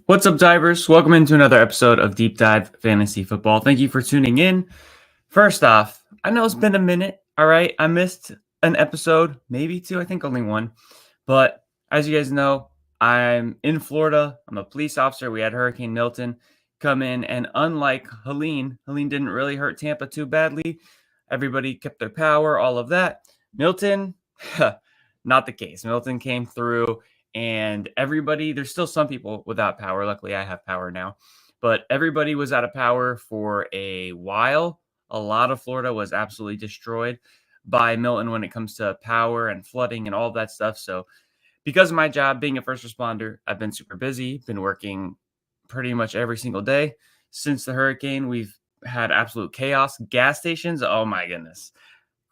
What's up, divers? Welcome into another episode of Deep Dive Fantasy Football. Thank you for tuning in. First off, I know it's been a minute. All right, I missed an episode, maybe two, I think only one. But as you guys know, I'm in Florida. I'm a police officer. We had Hurricane Milton come in, and unlike Helene didn't really hurt Tampa too badly. Everybody kept their power, all of that. Milton, not the case. Milton came through, and everybody, there's still some people without power. Luckily, I have power now. But everybody was out of power for a while. A lot of Florida was absolutely destroyed by Milton when it comes to power and flooding and all that stuff. So because of my job being a first responder, I've been super busy, been working pretty much every single day since the hurricane. We've had absolute chaos. Gas stations, oh my goodness.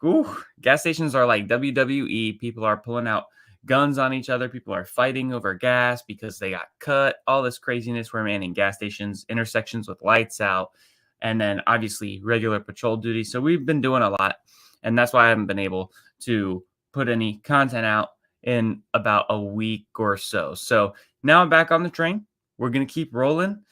Ooh, gas stations are like WWE. People are pulling out guns on each other. People are fighting over gas because they got cut. All this craziness. We're manning gas stations, intersections with lights out, and then obviously regular patrol duty. So we've been doing a lot, and that's why I haven't been able to put any content out in about a week or so. So now I'm back on the train. We're going to keep rolling.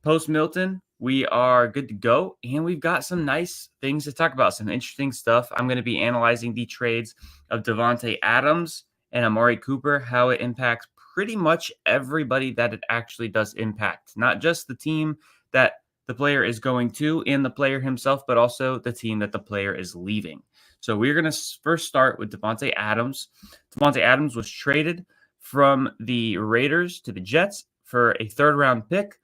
Post Milton, we are good to go, and we've got some nice things to talk about, some interesting stuff. I'm going to be analyzing the trades of Davante Adams and Amari Cooper, how it impacts pretty much everybody that it actually does impact, not just the team that the player is going to and the player himself, but also the team that the player is leaving. So we're going to first start with Davante Adams. Davante Adams was traded from the Raiders to the Jets for a third-round pick.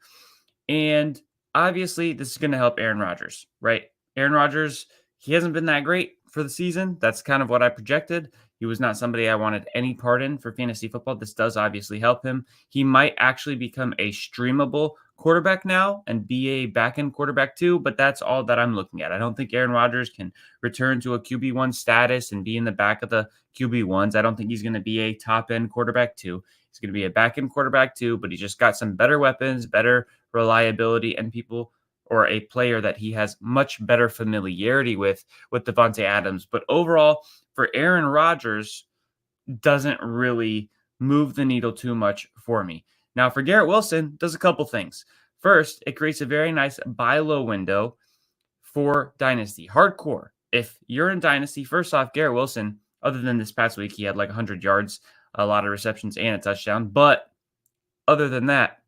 And obviously, this is going to help Aaron Rodgers, right? Aaron Rodgers, he hasn't been that great for the season. That's kind of what I projected. He was not somebody I wanted any part in for fantasy football. This does obviously help him. He might actually become a streamable quarterback now and be a back-end quarterback too, but that's all that I'm looking at. I don't think Aaron Rodgers can return to a QB1 status and be in the back of the QB1s. I don't think he's going to be a top-end quarterback too. He's going to be a back-end quarterback too, but he just got some better weapons, better reliability, and people or a player that he has much better familiarity with Davante Adams. But overall, for Aaron Rodgers, doesn't really move the needle too much for me. Now, for Garrett Wilson, does a couple things. First, it creates a very nice buy low window for Dynasty. Hardcore. If you're in Dynasty, first off, Garrett Wilson, other than this past week, he had like 100 yards, a lot of receptions, and a touchdown. But other than that,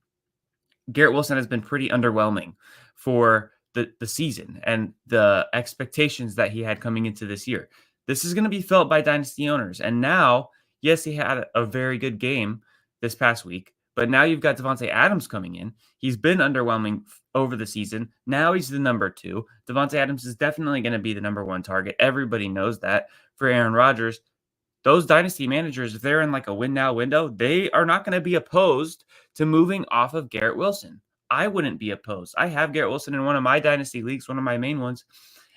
Garrett Wilson has been pretty underwhelming for the season and the expectations that he had coming into this year. This is going to be felt by Dynasty owners. And now, yes, he had a very good game this past week, but now you've got Davante Adams coming in. He's been underwhelming over the season. Now he's the number 2. Davante Adams is definitely going to be the number 1 target. Everybody knows that. For Aaron Rodgers, those dynasty managers, if they're in like a win now window, they are not going to be opposed to moving off of Garrett Wilson. I wouldn't be opposed. I have Garrett Wilson in one of my dynasty leagues, one of my main ones,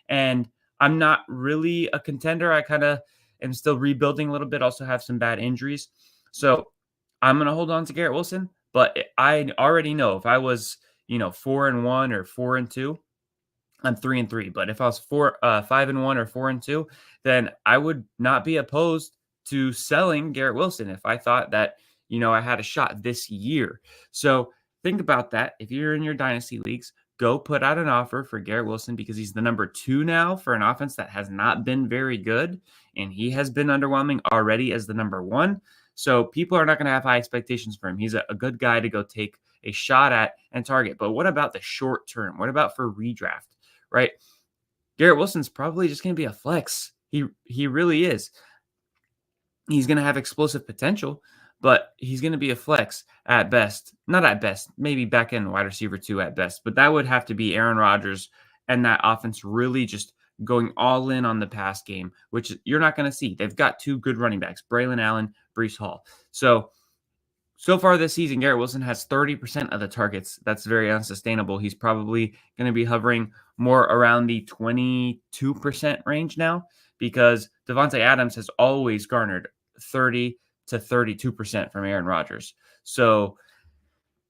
and I'm not really a contender. I kind of am still rebuilding a little bit, also have some bad injuries. So I'm going to hold on to Garrett Wilson, but I already know if I was, 4-1 or 4-2, I'm 3-3. But if I was 5-1 or 4-2, then I would not be opposed to selling Garrett Wilson if I thought that, I had a shot this year. So think about that. If you're in your dynasty leagues, go put out an offer for Garrett Wilson because he's the number 2 now for an offense that has not been very good. And he has been underwhelming already as the number 1. So people are not going to have high expectations for him. He's a good guy to go take a shot at and target. But what about the short term? What about for redraft, right? Garrett Wilson's probably just going to be a flex. He really is. He's going to have explosive potential, but he's going to be a flex at best. Not at best, maybe back end wide receiver 2 at best. But that would have to be Aaron Rodgers and that offense really just going all in on the pass game, which you're not going to see. They've got 2 good running backs, Braylon Allen, Breece Hall. So far this season, Garrett Wilson has 30% of the targets. That's very unsustainable. He's probably going to be hovering more around the 22% range now because Davante Adams has always garnered 30 to 32% from Aaron Rodgers. So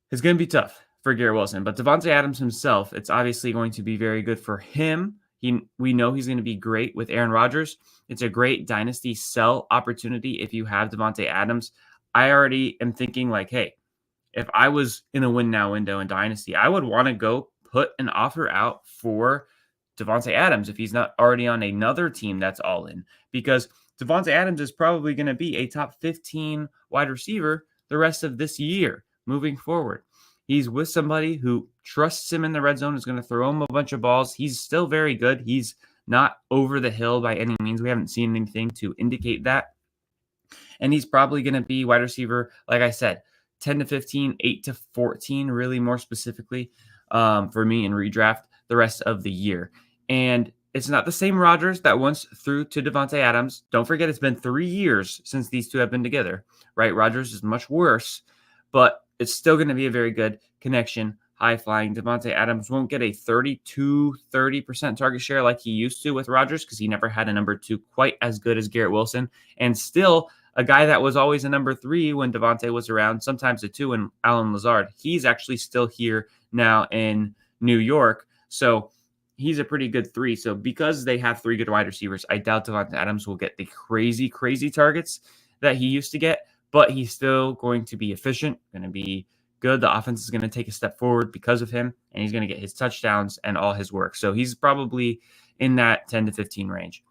it's going to be tough for Garrett Wilson. But Davante Adams himself, it's obviously going to be very good for him. We know he's going to be great with Aaron Rodgers. It's a great dynasty sell opportunity if you have Davante Adams. I already am thinking like, hey, if I was in a win now window in Dynasty, I would want to go put an offer out for Devontae Adams if he's not already on another team that's all in, because Devontae Adams is probably going to be a top 15 wide receiver the rest of this year moving forward. He's with somebody who trusts him in the red zone, is going to throw him a bunch of balls. He's still very good. He's not over the hill by any means. We haven't seen anything to indicate that. And he's probably going to be wide receiver, like I said, 10 to 15, 8 to 14, really more specifically for me in redraft the rest of the year. And it's not the same Rodgers that once threw to Devontae Adams. Don't forget, it's been 3 years since these two have been together, right? Rodgers is much worse, but it's still going to be a very good connection, high flying. Devontae Adams won't get a 30% target share like he used to with Rodgers because he never had a number 2 quite as good as Garrett Wilson. And still, a guy that was always a number 3 when Devontae was around, sometimes a 2 in Allen Lazard. He's actually still here now in New York. So he's a pretty good 3. So because they have 3 good wide receivers, I doubt Devontae Adams will get the crazy targets that he used to get, but he's still going to be efficient, going to be good. The offense is going to take a step forward because of him, and he's going to get his touchdowns and all his work. So he's probably in that 10 to 15 range.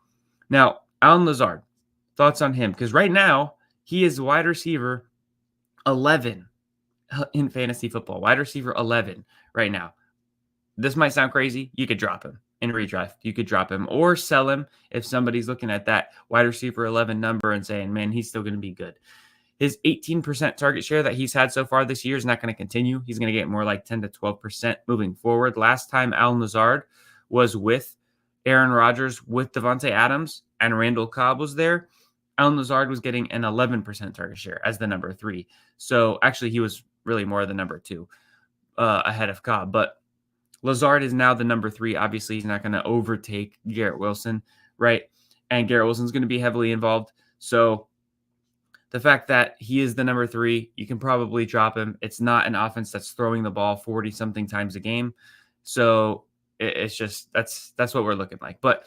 Now, Allen Lazard, thoughts on him? Because right now, he is wide receiver 11 in fantasy football. Wide receiver 11 right now. This might sound crazy. You could drop him in redraft. You could drop him or sell him if somebody's looking at that wide receiver 11 number and saying, man, he's still going to be good. His 18% target share that he's had so far this year is not going to continue. He's going to get more like 10 to 12% moving forward. Last time Allen Lazard was with Aaron Rodgers, with Devontae Adams, and Randall Cobb was there, Allen Lazard was getting an 11% target share as the number 3. So actually, he was really more the number 2 ahead of Cobb. But Lazard is now the number 3. Obviously, he's not going to overtake Garrett Wilson, right? And Garrett Wilson's going to be heavily involved. So the fact that he is the number 3, you can probably drop him. It's not an offense that's throwing the ball 40-something times a game. So it's just that's what we're looking like. But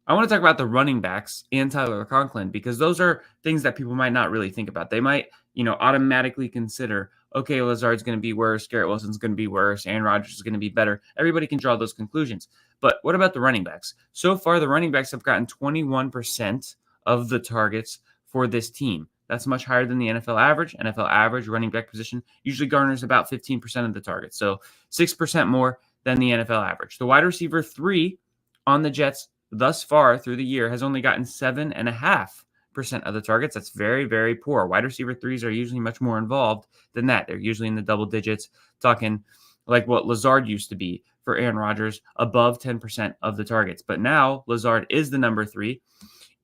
I want to talk about the running backs and Tyler Conklin because those are things that people might not really think about. They might, automatically consider, okay, Lazard's going to be worse, Garrett Wilson's going to be worse, Aaron Rodgers is going to be better. Everybody can draw those conclusions. But what about the running backs? So far, the running backs have gotten 21% of the targets for this team. That's much higher than the NFL average. NFL average running back position usually garners about 15% of the targets. So 6% more than the NFL average. The wide receiver 3 on the Jets thus far through the year has only gotten 7.5% of the targets. That's very, very poor. Wide receiver 3s are usually much more involved than that. They're usually in the double digits, talking like what Lazard used to be for Aaron Rodgers, above 10% of the targets. But now Lazard is the number 3,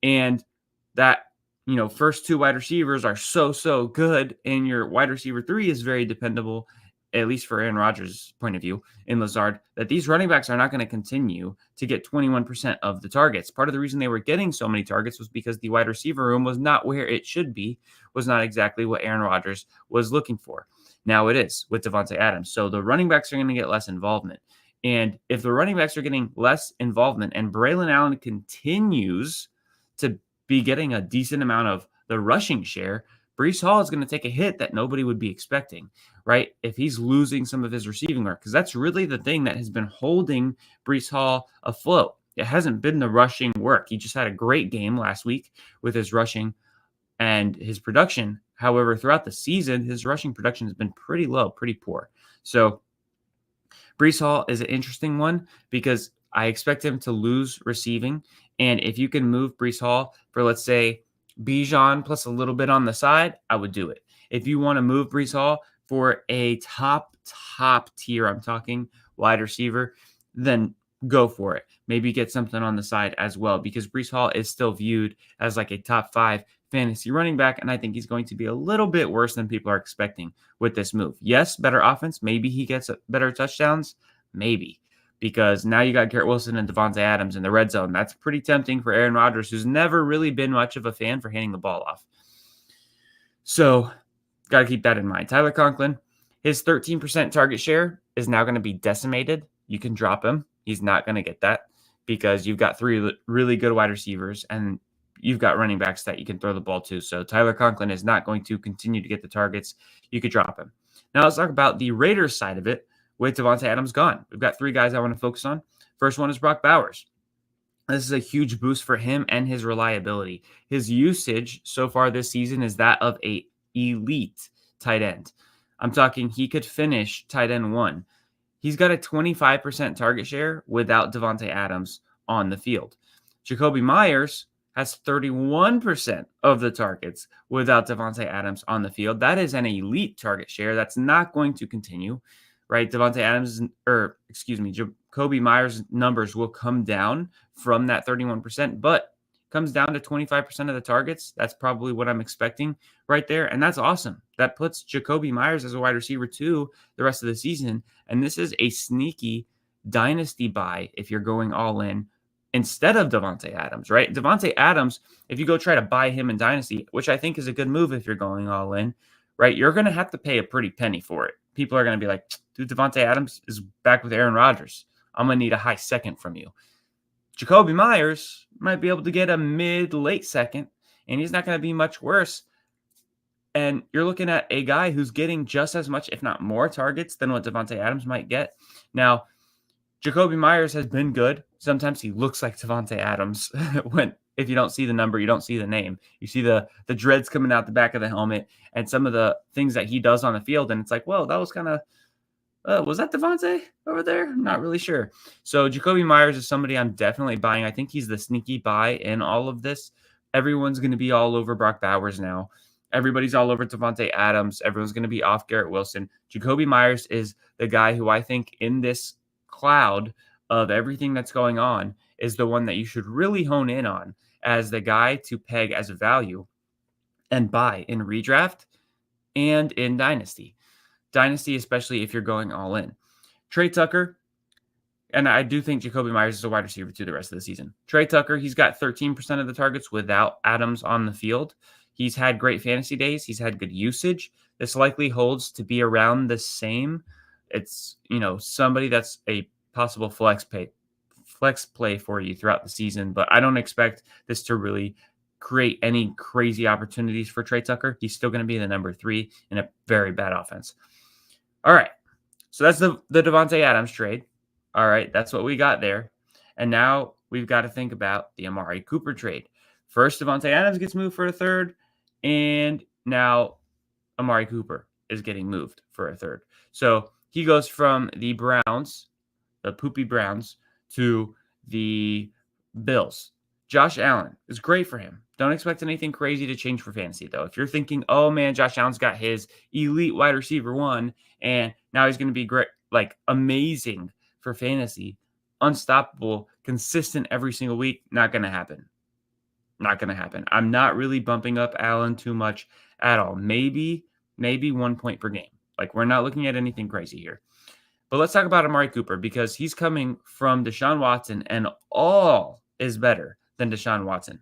and that first 2 wide receivers are so good, and your wide receiver 3 is very dependable, at least for Aaron Rodgers' point of view in Lazard, that these running backs are not going to continue to get 21% of the targets. Part of the reason they were getting so many targets was because the wide receiver room was not where it should be, was not exactly what Aaron Rodgers was looking for. Now it is with Devontae Adams. So the running backs are going to get less involvement. And if the running backs are getting less involvement and Braylon Allen continues to be getting a decent amount of the rushing share, Breece Hall is going to take a hit that nobody would be expecting, right? If he's losing some of his receiving work, because that's really the thing that has been holding Breece Hall afloat. It hasn't been the rushing work. He just had a great game last week with his rushing and his production. However, throughout the season, his rushing production has been pretty low, pretty poor. So Breece Hall is an interesting one because I expect him to lose receiving. And if you can move Breece Hall for, let's say, Bijan plus a little bit on the side, I would do it. If you want to move Breece Hall for a top tier, I'm talking wide receiver, then go for it. Maybe get something on the side as well, because Breece Hall is still viewed as like a top 5 fantasy running back, and I think he's going to be a little bit worse than people are expecting with this move. Yes, better offense. Maybe he gets better touchdowns. Maybe. Because now you got Garrett Wilson and Devontae Adams in the red zone. That's pretty tempting for Aaron Rodgers, who's never really been much of a fan for handing the ball off. So, got to keep that in mind. Tyler Conklin, his 13% target share is now going to be decimated. You can drop him. He's not going to get that because you've got 3 really good wide receivers and you've got running backs that you can throw the ball to. So, Tyler Conklin is not going to continue to get the targets. You could drop him. Now let's talk about the Raiders side of it with Devontae Adams gone. We've got 3 guys I want to focus on. First one is Brock Bowers. This is a huge boost for him and his reliability. His usage so far this season is that of a elite tight end. I'm talking he could finish tight end 1. He's got a 25% target share without Devontae Adams on the field. Jakobi Meyers has 31% of the targets without Devontae Adams on the field. That is an elite target share. That's not going to continue, right? Jakobi Meyers' numbers will come down from that 31%, but comes down to 25% of the targets. That's probably what I'm expecting right there. And that's awesome. That puts Jakobi Meyers as a wide receiver 2 the rest of the season. And this is a sneaky dynasty buy if you're going all in instead of Devontae Adams, right? Devontae Adams, if you go try to buy him in dynasty, which I think is a good move if you're going all in, right? You're going to have to pay a pretty penny for it. People are going to be like, dude, Devontae Adams is back with Aaron Rodgers. I'm going to need a high second from you. Jakobi Meyers might be able to get a mid-late second, and he's not going to be much worse. And you're looking at a guy who's getting just as much, if not more, targets than what Devontae Adams might get. Now, Jakobi Meyers has been good. Sometimes he looks like Devontae Adams. If you don't see the number, you don't see the name. You see the dreads coming out the back of the helmet and some of the things that he does on the field, and it's like, well, that was kind of was that Devontae over there? I'm not really sure. So Jakobi Meyers is somebody I'm definitely buying. I think he's the sneaky buy in all of this. Everyone's going to be all over Brock Bowers now. Everybody's all over Devontae Adams. Everyone's going to be off Garrett Wilson. Jakobi Meyers is the guy who I think in this cloud of everything that's going on is the one that you should really hone in on as the guy to peg as a value and buy in redraft and in dynasty. Dynasty, especially if you're going all in. Trey Tucker, and I do think Jakobi Meyers is a wide receiver too the rest of the season. Trey Tucker, he's got 13% of the targets without Adams on the field. He's had great fantasy days. He's had good usage. This likely holds to be around the same. It's, somebody that's a possible flex play for you throughout the season, but I don't expect this to really create any crazy opportunities for Trey Tucker. He's still going to be the number 3 in a very bad offense. All right. So that's the Devontae Adams trade. All right. That's what we got there. And now we've got to think about the Amari Cooper trade. First, Devontae Adams gets moved for a 3rd. And now Amari Cooper is getting moved for a 3rd. So he goes from the Browns, the poopy Browns, to the Bills. Josh Allen is great for him. Don't expect anything crazy to change for fantasy, though. If you're thinking, oh, man, Josh Allen's got his elite wide receiver 1, and now he's going to be great, like amazing for fantasy, unstoppable, consistent every single week, not going to happen. Not going to happen. I'm not really bumping up Allen too much at all. Maybe 1 point per game. Like, we're not looking at anything crazy here. But let's talk about Amari Cooper because he's coming from Deshaun Watson, and all is better than Deshaun Watson.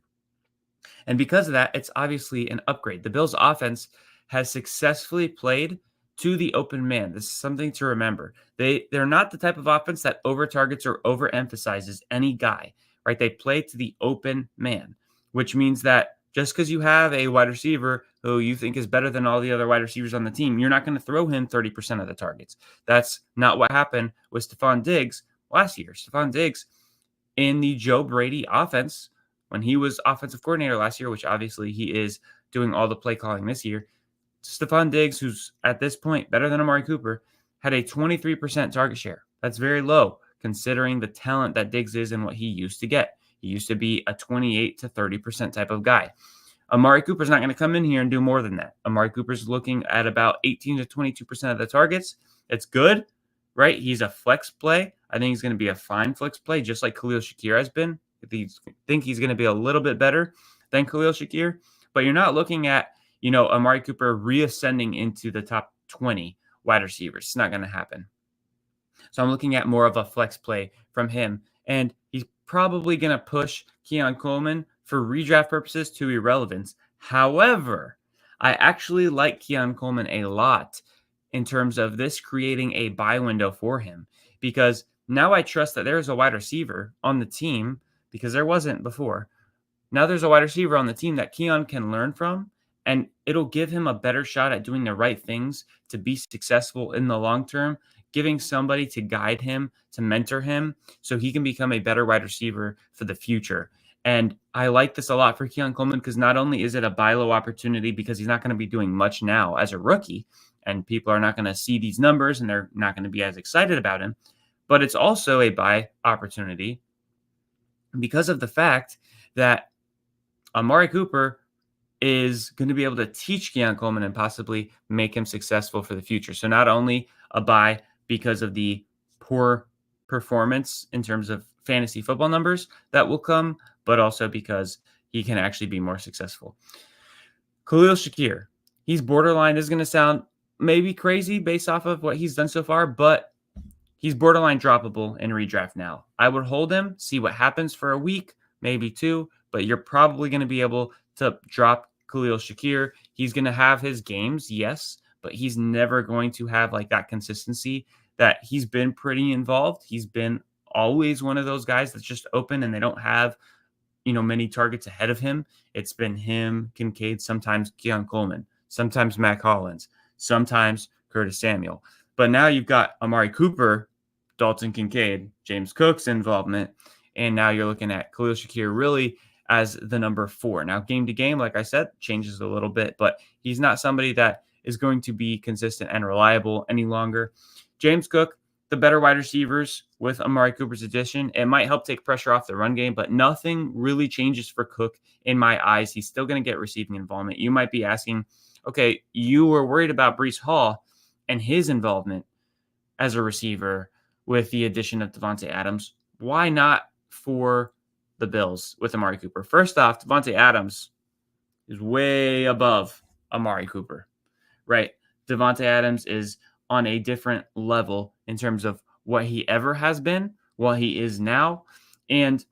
And because of that, it's obviously an upgrade. The Bills' offense has successfully played to the open man. This is something to remember. They're not the type of offense that over-targets or overemphasizes any guy, right? They play to the open man, which means that just because you have a wide receiver who you think is better than all the other wide receivers on the team, you're not going to throw him 30% of the targets. That's not what happened with Stephon Diggs last year. Stephon Diggs in the Joe Brady offense, when he was offensive coordinator last year, which obviously he is doing all the play calling this year, Stephon Diggs, who's at this point better than Amari Cooper, had a 23% target share. That's very low considering the talent that Diggs is and what he used to get. He used to be a 28 to 30% type of guy. Amari Cooper's not going to come in here and do more than that. Amari Cooper's looking at about 18 to 22% of the targets. It's good, right? He's a flex play. I think he's going to be a fine flex play, just like Khalil Shakir has been. I think he's going to be a little bit better than Khalil Shakir, but you're not looking at, Amari Cooper reascending into the top 20 wide receivers. It's not going to happen. So I'm looking at more of a flex play from him, and he's probably going to push Keon Coleman for redraft purposes to irrelevance. However, I actually like Keon Coleman a lot in terms of this creating a buy window for him, because now I trust that there's a wide receiver on the team, because there wasn't before. Now there's a wide receiver on the team that Keon can learn from And it'll give him a better shot at doing the right things to be successful in the long term, giving somebody to guide him, to mentor him, so he can become a better wide receiver for the future. And I like this a lot for Keon Coleman because not only is it a buy low opportunity because he's not going to be doing much now as a rookie, and people are not going to see these numbers and they're not going to be as excited about him, but it's also a buy opportunity because of the fact that Amari Cooper is going to be able to teach Keon Coleman and possibly make him successful for the future. So not only a buy because of the poor performance in terms of fantasy football numbers that will come, but also because he can actually be more successful. Khalil Shakir, he's borderline. This is going to sound maybe crazy based off of what he's done so far, but he's borderline droppable in redraft now. I would hold him, see what happens for a week, maybe two, but you're probably going to be able to drop Khalil Shakir. He's going to have his games, yes, but he's never going to have like that consistency that he's been pretty involved. He's been always one of those guys that's just open and they don't have, many targets ahead of him. It's been him, Kincaid, sometimes Keon Coleman, sometimes Mac Hollins, sometimes Curtis Samuel. But now you've got Amari Cooper, Dalton Kincaid, James Cook's involvement, and now you're looking at Khalil Shakir really as the number 4. Now, game to game, like I said, changes a little bit, but he's not somebody that is going to be consistent and reliable any longer. James Cook, the better wide receivers with Amari Cooper's addition, it might help take pressure off the run game, but nothing really changes for Cook in my eyes. He's still going to get receiving involvement. You might be asking, okay, you were worried about Breece Hall and his involvement as a receiver with the addition of Devontae Adams. Why not for the Bills with Amari Cooper? First off, Devontae Adams is way above Amari Cooper, right? Devontae Adams is on a different level in terms of what he ever has been, what he is now. And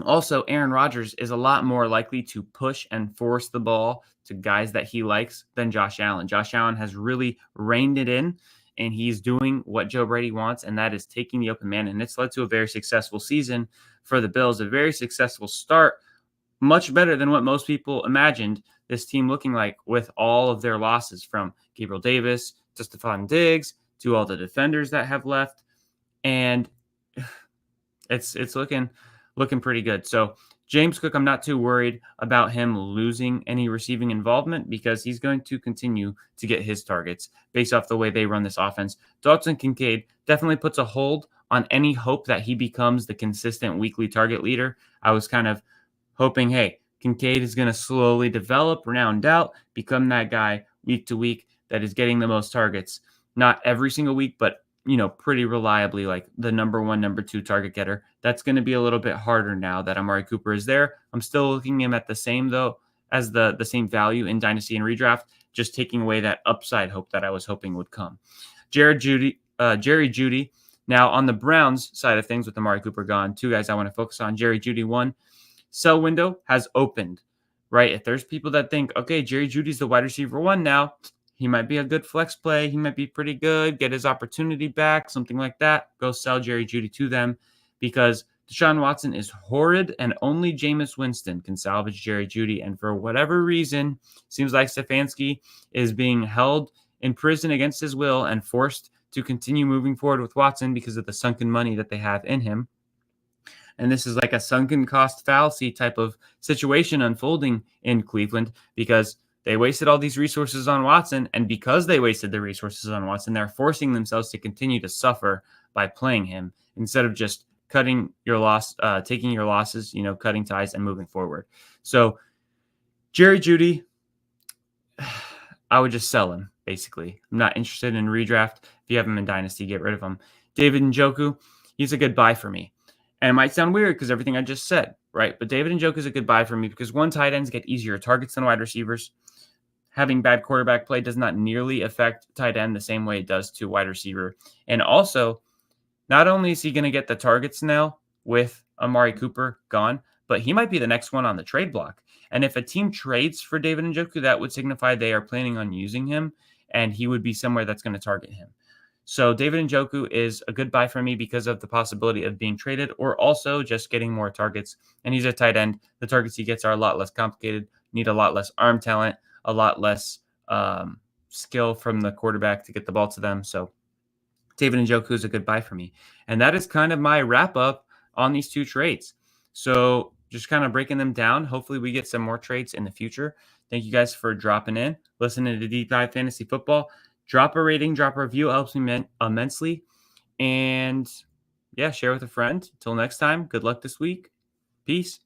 also, Aaron Rodgers is a lot more likely to push and force the ball to guys that he likes than Josh Allen. Josh Allen has really reined it in, and he's doing what Joe Brady wants, and that is taking the open man. And it's led to a very successful season for the Bills, a very successful start, much better than what most people imagined this team looking like with all of their losses, from Gabriel Davis to Stephon Diggs to all the defenders that have left. And it's looking pretty good. So James Cook, I'm not too worried about him losing any receiving involvement because he's going to continue to get his targets based off the way they run this offense. Dalton Kincaid definitely puts a hold on any hope that he becomes the consistent weekly target leader. I was kind of hoping, hey, Kincaid is going to slowly develop, round out, become that guy week to week that is getting the most targets. Not every single week, but pretty reliably, like the number 1, number 2 target getter. That's going to be a little bit harder now that Amari Cooper is there. I'm still looking him at the same, though, as the same value in Dynasty and Redraft, just taking away that upside hope that I was hoping would come. Jerry Jeudy. Now, on the Browns side of things with Amari Cooper gone, 2 guys I want to focus on. Jerry Jeudy, 1, sell window has opened, right? If there's people that think, okay, Jerry Jeudy's the wide receiver 1 now, he might be a good flex play. He might be pretty good, get his opportunity back, something like that. Go sell Jerry Jeudy to them because Deshaun Watson is horrid and only Jameis Winston can salvage Jerry Jeudy. And for whatever reason, seems like Stefanski is being held in prison against his will and forced to continue moving forward with Watson because of the sunken money that they have in him. And this is like a sunken cost fallacy type of situation unfolding in Cleveland because they wasted all these resources on Watson, and because they wasted the resources on Watson, they're forcing themselves to continue to suffer by playing him instead of just taking your losses, cutting ties and moving forward. So Jerry Jeudy, I would just sell him, basically. I'm not interested in redraft. If you have him in Dynasty, get rid of him. David Njoku, he's a good buy for me. And it might sound weird because everything I just said, right? But David Njoku is a good buy for me because, 1, tight ends get easier targets than wide receivers. Having bad quarterback play does not nearly affect tight end the same way it does to wide receiver. And also, not only is he going to get the targets now with Amari Cooper gone, but he might be the next one on the trade block. And if a team trades for David Njoku, that would signify they are planning on using him, and he would be somewhere that's going to target him. So David Njoku is a good buy for me because of the possibility of being traded or also just getting more targets. And he's a tight end. The targets he gets are a lot less complicated, need a lot less arm talent, a lot less skill from the quarterback to get the ball to them. So David Njoku is a good buy for me. And that is kind of my wrap up on these two trades. So just kind of breaking them down. Hopefully we get some more trades in the future. Thank you guys for dropping in, listening to Deep Dive Fantasy Football. Drop a rating, drop a review. It helps me immensely. And yeah, share with a friend. Till next time, good luck this week. Peace.